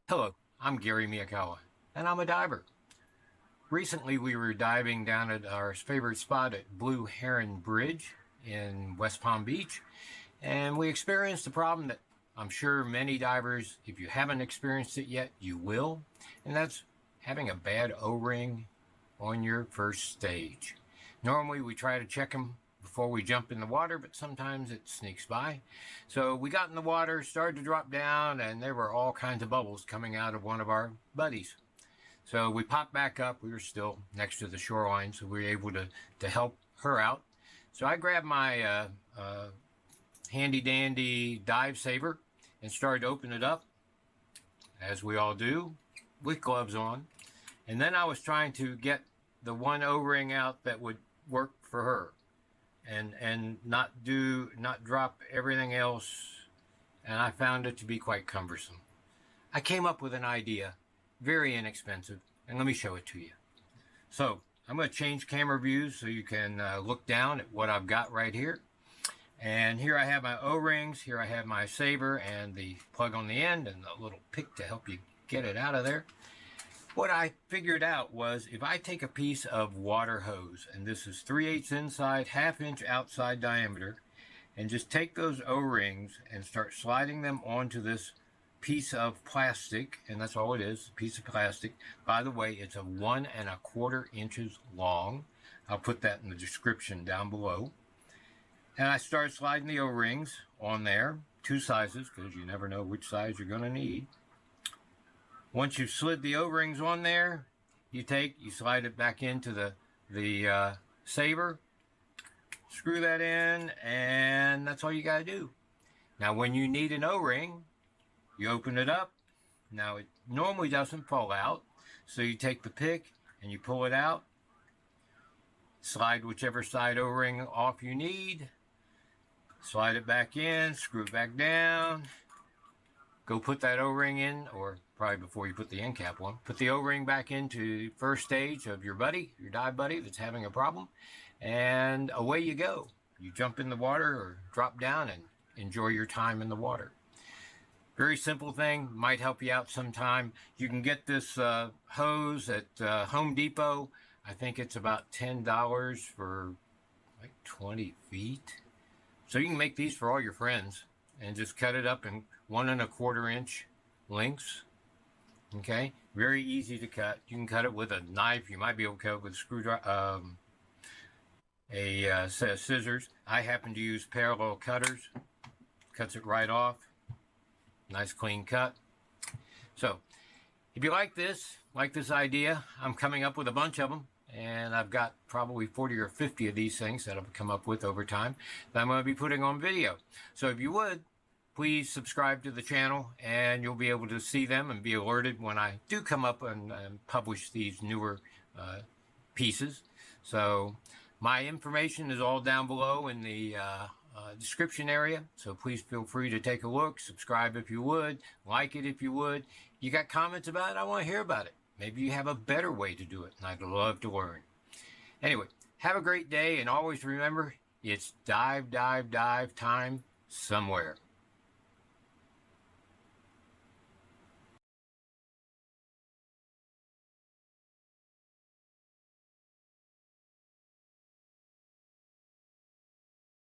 Hello, I'm Gary Miyakawa, and I'm a diver. Recently, we were diving down at our favorite spot at Blue Heron Bridge in West Palm Beach, and we experienced a problem that I'm sure many divers, if you haven't experienced it yet, you will, and that's having a bad O-ring on your first stage. Normally, we try to check them before we jump in the water, but sometimes it sneaks by. So we got in the water, started to drop down, and there were all kinds of bubbles coming out of one of our buddies. So we popped back up. We were still next to the shoreline, so we were able to help her out. So I grabbed my handy dandy dive saver and started to open it up, as we all do, with gloves on. And then I was trying to get the one O-ring out that would work for her, and not drop everything else. And I found it to be quite cumbersome. I came up with an idea, very inexpensive, and let me show it to you. So I'm going to change camera views so you can look down at what I've got right here. And here I have my O-rings, here I have my saver and the plug on the end and the little pick to help you get it out of there. What I figured out was if I take a piece of water hose, and this is 3/8 inside, 1/2 inch outside diameter, and just take those O-rings and start sliding them onto this piece of plastic, and that's all it is, a piece of plastic. By the way, it's a 1 1/4 inches long. I'll put that in the description down below. And I start sliding the O-rings on there, 2 sizes, because you never know which size you're going to need. Once you've slid the O-rings on there, you slide it back into the saver, screw that in, and that's all you got to do. Now, when you need an O-ring, you open it up. Now, it normally doesn't fall out, so you take the pick and you pull it out, slide whichever side O-ring off you need, slide it back in, screw it back down, go put that O-ring in, or probably before you put the end cap on, put the O-ring back into the first stage of your buddy, your dive buddy that's having a problem, and away you go. You jump in the water or drop down and enjoy your time in the water. Very simple thing, might help you out sometime. You can get this hose at Home Depot. I think it's about $10 for like 20 feet. So you can make these for all your friends and just cut it up in 1 1/4 inch lengths. Okay, very easy to cut. You can cut it with a knife. You might be able to cut it with a screwdriver, a set of scissors. I happen to use parallel cutters. Cuts it right off. Nice clean cut. So if you like this idea, I'm coming up with a bunch of them, and I've got probably 40 or 50 of these things that I've come up with over time that I'm going to be putting on video. So if you would, please subscribe to the channel, and you'll be able to see them and be alerted when I do come up and publish these newer pieces. So my information is all down below in the description area, so please feel free to take a look, subscribe if you would, like it if you would. You got comments about it? I want to hear about it. Maybe you have a better way to do it, and I'd love to learn. Anyway, have a great day, and always remember, it's dive, dive, dive time somewhere.